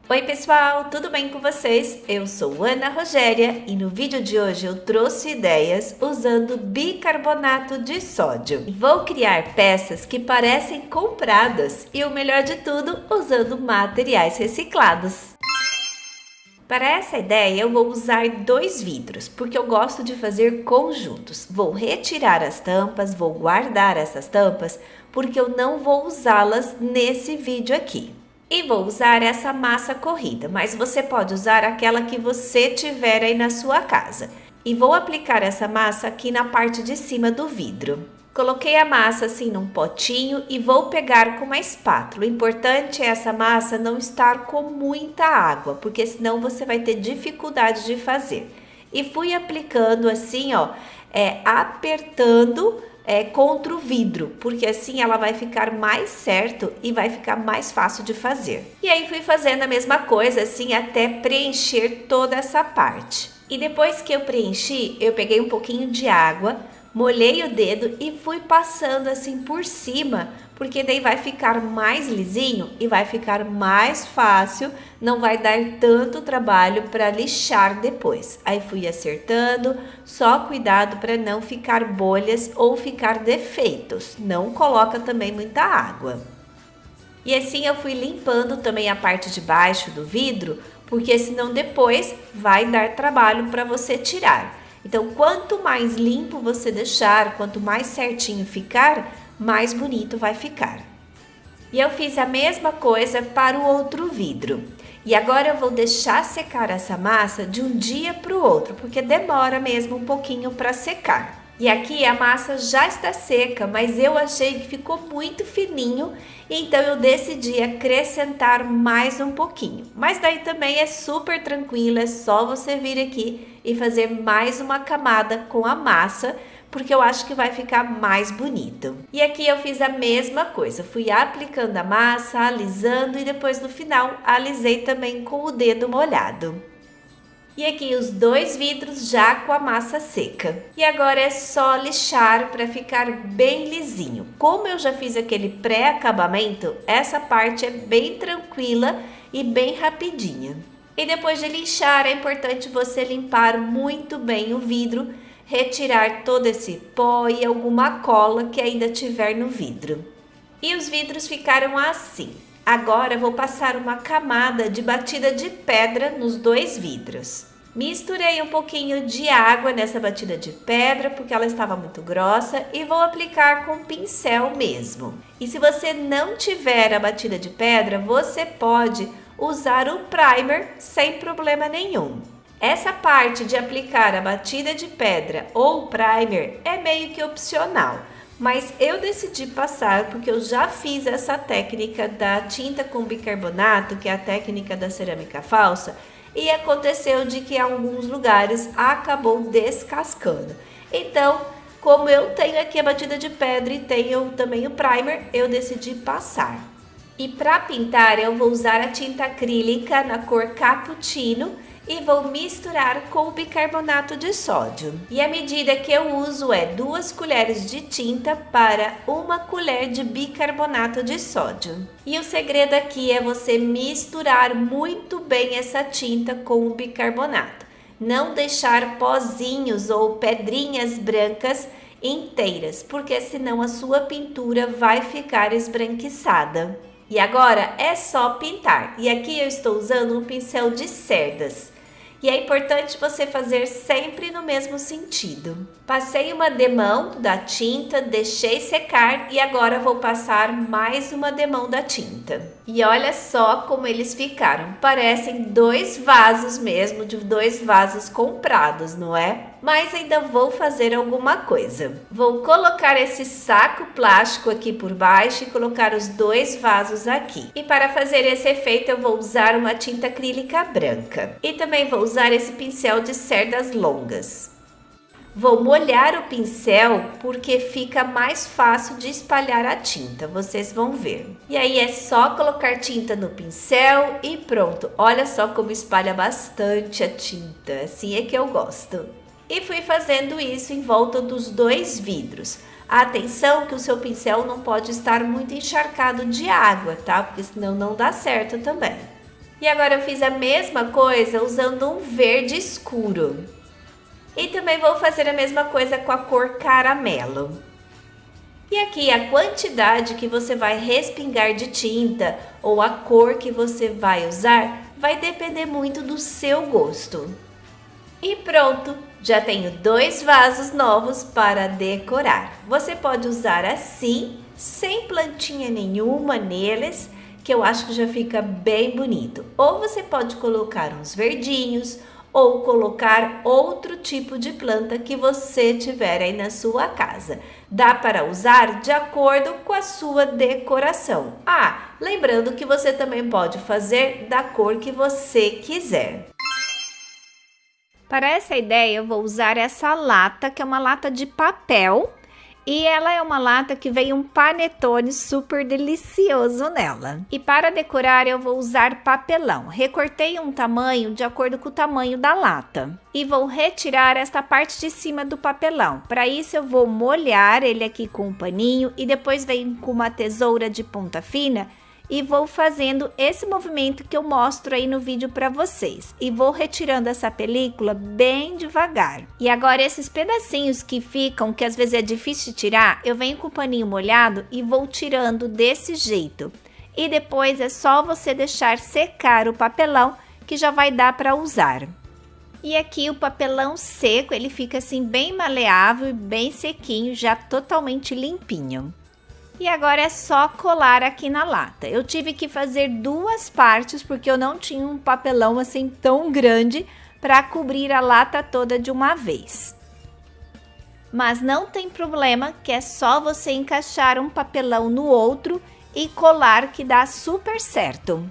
Oi pessoal, tudo bem com vocês? Eu sou Ana Rogéria e no vídeo de hoje eu trouxe ideias usando bicarbonato de sódio. Vou criar peças que parecem compradas e o melhor de tudo, usando materiais reciclados. Para essa ideia eu vou usar 2 vidros, porque eu gosto de fazer conjuntos. Vou retirar as tampas, vou guardar essas tampas, porque eu não vou usá-las nesse vídeo aqui. E vou usar essa massa corrida, mas você pode usar aquela que você tiver aí na sua casa. E vou aplicar essa massa aqui na parte de cima do vidro. Coloquei a massa assim num potinho e vou pegar com uma espátula. O importante é essa massa não estar com muita água, porque senão você vai ter dificuldade de fazer. E fui aplicando assim, ó, apertando contra o vidro, porque assim ela vai ficar mais certo e vai ficar mais fácil de fazer. E aí fui fazendo a mesma coisa assim até preencher toda essa parte. E depois que eu preenchi, eu peguei um pouquinho de água, molhei o dedo e fui passando assim por cima, porque daí vai ficar mais lisinho e vai ficar mais fácil, não vai dar tanto trabalho para lixar depois. Aí fui acertando, só cuidado para não ficar bolhas ou ficar defeitos. Não coloca também muita água. E assim eu fui limpando também a parte de baixo do vidro, porque senão depois vai dar trabalho para você tirar. Então, quanto mais limpo você deixar, quanto mais certinho ficar, mais bonito vai ficar. E eu fiz a mesma coisa para o outro vidro. E agora eu vou deixar secar essa massa de um dia para o outro, porque demora mesmo um pouquinho para secar. E aqui a massa já está seca, mas eu achei que ficou muito fininho, então eu decidi acrescentar mais um pouquinho. Mas daí também é super tranquilo, é só você vir aqui e fazer mais uma camada com a massa, porque eu acho que vai ficar mais bonito. E aqui eu fiz a mesma coisa, fui aplicando a massa, alisando e depois no final alisei também com o dedo molhado. E aqui os 2 vidros já com a massa seca. E agora é só lixar para ficar bem lisinho. Como eu já fiz aquele pré-acabamento, essa parte é bem tranquila e bem rapidinha. E depois de lixar, é importante você limpar muito bem o vidro, retirar todo esse pó e alguma cola que ainda tiver no vidro. E os vidros ficaram assim. Agora eu vou passar uma camada de batida de pedra nos 2 vidros. Misturei um pouquinho de água nessa batida de pedra porque ela estava muito grossa e vou aplicar com pincel mesmo. E se você não tiver a batida de pedra, você pode usar o primer sem problema nenhum. Essa parte de aplicar a batida de pedra ou o primer é meio que opcional. Mas eu decidi passar porque eu já fiz essa técnica da tinta com bicarbonato, que é a técnica da cerâmica falsa, e aconteceu de que em alguns lugares acabou descascando. Então, como eu tenho aqui a batida de pedra e tenho também o primer, eu decidi passar. E para pintar eu vou usar a tinta acrílica na cor cappuccino, e vou misturar com o bicarbonato de sódio. E a medida que eu uso é 2 colheres de tinta para 1 colher de bicarbonato de sódio. E o segredo aqui é você misturar muito bem essa tinta com o bicarbonato. Não deixar pozinhos ou pedrinhas brancas inteiras, porque senão a sua pintura vai ficar esbranquiçada. E agora é só pintar. E aqui eu estou usando um pincel de cerdas. E é importante você fazer sempre no mesmo sentido. Passei uma demão da tinta, deixei secar e agora vou passar mais uma demão da tinta. E olha só como eles ficaram. Parecem 2 vasos mesmo, de 2 vasos comprados, não é? Mas ainda vou fazer alguma coisa. Vou colocar esse saco plástico aqui por baixo e colocar os 2 vasos aqui. E para fazer esse efeito eu vou usar uma tinta acrílica branca. E também vou usar esse pincel de cerdas longas. Vou molhar o pincel porque fica mais fácil de espalhar a tinta, vocês vão ver. E aí é só colocar tinta no pincel e pronto. Olha só como espalha bastante a tinta, assim é que eu gosto. E fui fazendo isso em volta dos 2 vidros. Atenção que o seu pincel não pode estar muito encharcado de água, tá? Porque senão não dá certo também. E agora eu fiz a mesma coisa usando um verde escuro. E também vou fazer a mesma coisa com a cor caramelo. E aqui a quantidade que você vai respingar de tinta ou a cor que você vai usar vai depender muito do seu gosto. E pronto, já tenho 2 vasos novos para decorar. Você pode usar assim, sem plantinha nenhuma neles, que eu acho que já fica bem bonito. Ou você pode colocar uns verdinhos, ou colocar outro tipo de planta que você tiver aí na sua casa. Dá para usar de acordo com a sua decoração. Ah, lembrando que você também pode fazer da cor que você quiser. Para essa ideia, eu vou usar essa lata, que é uma lata de papel. E ela é uma lata que vem um panetone super delicioso nela. E para decorar eu vou usar papelão. Recortei um tamanho de acordo com o tamanho da lata. E vou retirar esta parte de cima do papelão. Para isso eu vou molhar ele aqui com um paninho e depois venho com uma tesoura de ponta fina e vou fazendo esse movimento que eu mostro aí no vídeo para vocês. E vou retirando essa película bem devagar. E agora esses pedacinhos que ficam, que às vezes é difícil de tirar, eu venho com o paninho molhado e vou tirando desse jeito. E depois é só você deixar secar o papelão que já vai dar para usar. E aqui o papelão seco, ele fica assim bem maleável e bem sequinho, já totalmente limpinho. E agora é só colar aqui na lata. Eu tive que fazer 2 partes porque eu não tinha um papelão assim tão grande para cobrir a lata toda de uma vez. Mas não tem problema, que é só você encaixar um papelão no outro e colar que dá super certo.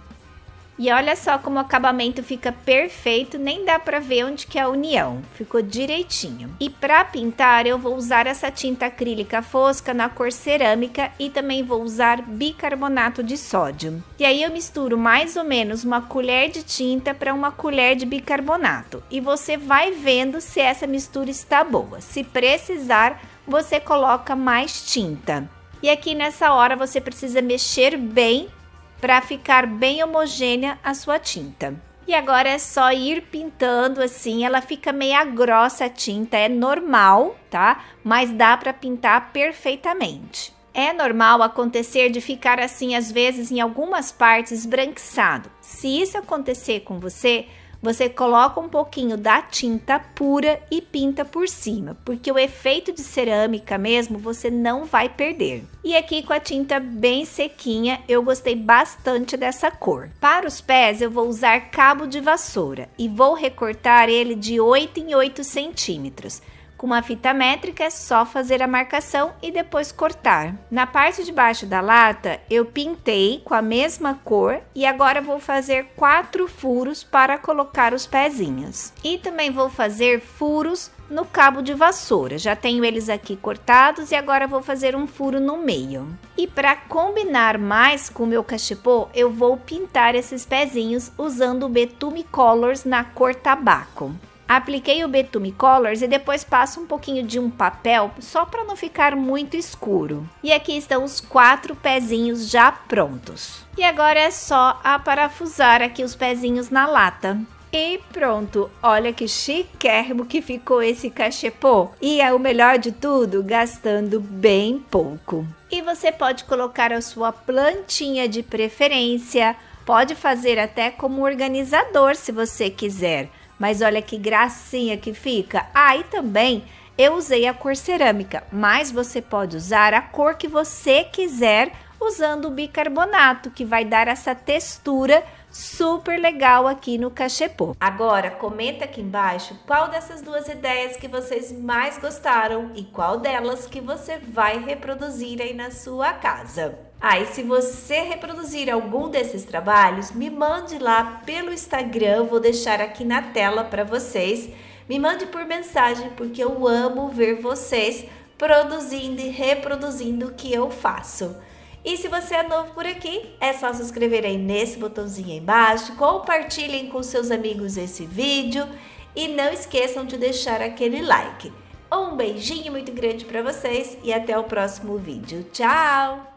E olha só como o acabamento fica perfeito, nem dá para ver onde que é a união, ficou direitinho. E para pintar eu vou usar essa tinta acrílica fosca na cor cerâmica e também vou usar bicarbonato de sódio. E aí eu misturo mais ou menos uma colher de tinta para uma colher de bicarbonato. E você vai vendo se essa mistura está boa. Se precisar, você coloca mais tinta. E aqui nessa hora você precisa mexer bem para ficar bem homogênea a sua tinta. E agora é só ir pintando assim, ela fica meia grossa a tinta, é normal, tá? Mas dá para pintar perfeitamente. É normal acontecer de ficar assim, às vezes, em algumas partes esbranquiçado. Se isso acontecer com você, você coloca um pouquinho da tinta pura e pinta por cima, porque o efeito de cerâmica mesmo você não vai perder. E aqui com a tinta bem sequinha, eu gostei bastante dessa cor. Para os pés eu vou usar cabo de vassoura e vou recortar ele de 8 em 8 centímetros. Com uma fita métrica é só fazer a marcação e depois cortar. Na parte de baixo da lata eu pintei com a mesma cor e agora vou fazer 4 furos para colocar os pezinhos. E também vou fazer furos no cabo de vassoura. Já tenho eles aqui cortados e agora vou fazer um furo no meio. E para combinar mais com o meu cachepô, eu vou pintar esses pezinhos usando o Betume Colors na cor tabaco. Apliquei o Betume Colors e depois passo um pouquinho de um papel só para não ficar muito escuro. E aqui estão os 4 pezinhos já prontos. E agora é só aparafusar aqui os pezinhos na lata. E pronto, olha que chiquérrimo que ficou esse cachepô. E é o melhor de tudo, gastando bem pouco. E você pode colocar a sua plantinha de preferência, pode fazer até como organizador se você quiser. Mas olha que gracinha que fica. Ah, e também eu usei a cor cerâmica, mas você pode usar a cor que você quiser usando o bicarbonato, que vai dar essa textura super legal aqui no cachepô. Agora, comenta aqui embaixo qual dessas 2 ideias que vocês mais gostaram e qual delas que você vai reproduzir aí na sua casa. Ah, e se você reproduzir algum desses trabalhos, me mande lá pelo Instagram, vou deixar aqui na tela para vocês. Me mande por mensagem, porque eu amo ver vocês produzindo e reproduzindo o que eu faço. E se você é novo por aqui, é só se inscrever aí nesse botãozinho aí embaixo, compartilhem com seus amigos esse vídeo e não esqueçam de deixar aquele like. Um beijinho muito grande para vocês e até o próximo vídeo. Tchau!